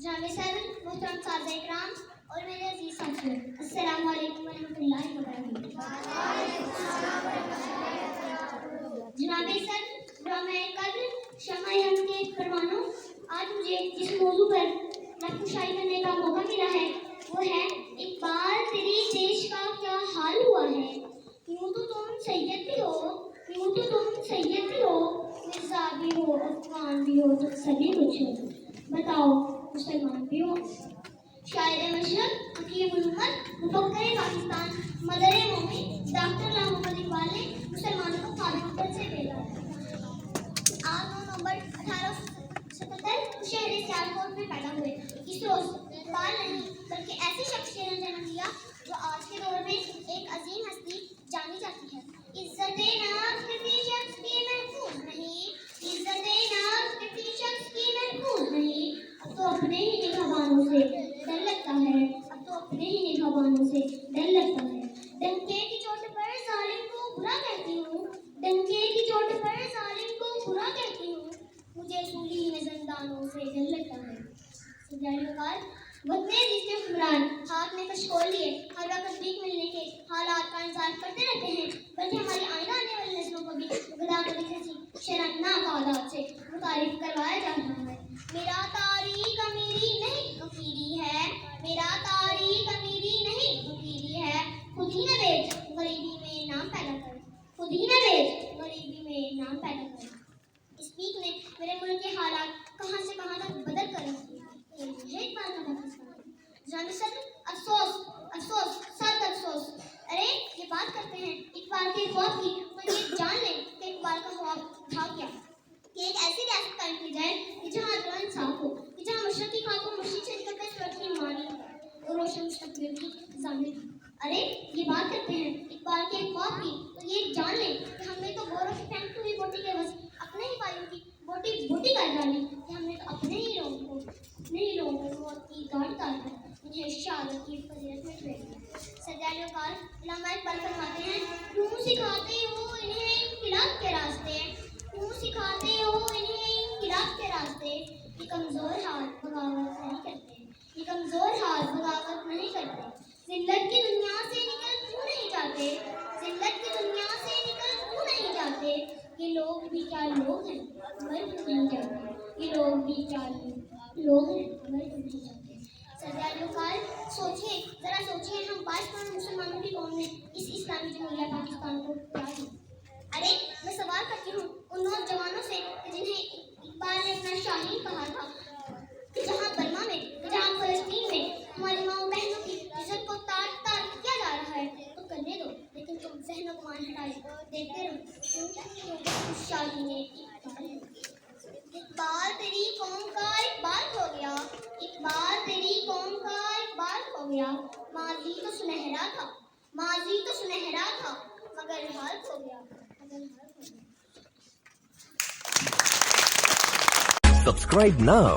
جناب سر، محترم صاحب اکرام اور میرے عزیز ساتھیوں، السلام علیکم ورحمۃ اللہ وبرکاتہ۔ جناب سر، ڈرامہ قدر شمع ہم کے پروانوں، آج مجھے جس موضوع پر نقد کشائی کرنے کا موقع ملا ہے وہ ہے اقبال تیری دیش کا کیا حال ہوا ہے۔ یوں تو تم سید بھی ہو، یوں تو تم سید بھی ہو، مرزا بھی ہو، افغان بھی ہو، تم سبھی کچھ ہو، بتاؤ مسلمان بھی ہو۔ شاعر مشرق، حکیم الامت، مفکر پاکستان، مدر مومن ڈاکٹر علامہ محمد اقبال نے مسلمانوں کو قابل پر سے بھیجا۔ 8 نومبر 1877 شہر سیالکوٹ میں پیدا ہوئے۔ اس روز اقبال نہیں بلکہ ایسی شخصیت نے جنم لیا جو آج کے دور میں ایک عظیم ہستی جانی جاتی ہے۔ عزت نفس کسی شخص کی محفوظ نہیں، عزت نفس کسی شخص کی محفوظ نہیں، اب تو اپنے ہی نگہبانوں سے ڈر لگتا ہے، اب تو اپنے ہی نگہبانوں سے ڈر لگتا ہے۔ ڈنکے کی چوٹ پر ظالم کو برا کہتی ہوں، ڈنکے کی چوٹ پر ظالم کو برا کہتی ہوں، مجھے سولی میں زندانوں سے ڈر لگتا ہے۔ وطن عزیز کے حکمران ہاتھ میں کشکول لیے ہر وقت بھیک ملنے کے حالات کا انتظار کرتے رہتے ہیں، بلکہ ہماری آئندہ آنے والی نسلوں کو بھی خدا کو جیسی شرمناک عادات سے متعارف کروایا جا رہا ہے۔ میرا تاریخ امیری نہیں فقیری ہے، میرا تاریخ امیری نہیں فقیری ہے، خود ہی نہ بیچ غریبی میں نام پیدا کر، خود ہی نہ بیچ غریبی میں نام پیدا کر۔ اس پیک نے میرے ملک کے حالات کہاں سے کہاں تک بدل کر رکھ دیے۔ ایک بار کا پاکستان جناب صدر، افسوس افسوس سخت افسوس۔ ارے یہ بات کرتے ہیں اقبال کے خواب کی تو یہ جان لیں کہ اقبال کا خواب تھا کیا، کہ ایک ایسی ریاست قائم کی جائے کہ جہاں عدل و انصاف ہو، کہ جہاں مشرق کی خاتون مشرق سے نکل کر سورج کی مانی اور روشن مستقبل کی ضامن۔ ارے یہ بات کرتے ہیں اقبال کے خواب کی تو یہ جان لیں کہ ہم نے تو گوروں کی پھینکتی ہوئی بوٹی کے بس اپنے ہی بھائیوں کی بوٹی بوٹی کر ڈالی، کہ ہم نے تو اپنے ہی لوگوں کو موت کی گاٹ اتار کر انہیں شہادت کی فضیلت میں ٹھہر دیا۔ سرکاری اوقات علامہ اقبال فرماتے ہیں، کیوں سکھاتے ہو انہیں انقلاب کے راستے، کیوں سکھاتے ہو انہیں انقلاب کے راستے، یہ کمزور ہاتھ بغاوت نہیں کرتے، یہ کمزور ہاتھ بغاوت نہیں کرتے، ذلت کی دنیا سے نکل کیوں نہیں جاتے، ذلت کی دنیا سے نکل کیوں نہیں جاتے، یہ لوگ بھی کیا لوگ ہیں مر کیوں نہیں جاتے، یہ لوگ بھی کیا لوگ ہیں مر کیوں نہیں جاتے۔ سرکاری اوقات سوچیں، ذرا سوچیں، ہم پاکستان مسلمانوں کی قوم نے اس اسلامی جمہوریہ پاکستان کو کیا دیا۔ ارے میں سوال کرتی ہوں ان نوجوانوں سے جنہیں اقبال نے اپنا شاہین کہا تھا، کہ جہاں برما میں، جہاں فلسطین میں ہماری ماں بہنوں کی عزت کو تار تار کیا جا رہا ہے تو کرنے دو، لیکن تم ذہن و گمان ہٹائے دیکھتے رہو، شاہین اقبال تیری قوم کا اقبال ہو گیا، اقبال تیری قوم کا اقبال ہو گیا، ماضی تو سنہرا تھا، ماضی تو سنہرا تھا، مگر حال کھو گیا، مگر حال کھو گیا۔ Subscribe now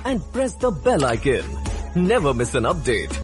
and press the bell icon. Never miss an update.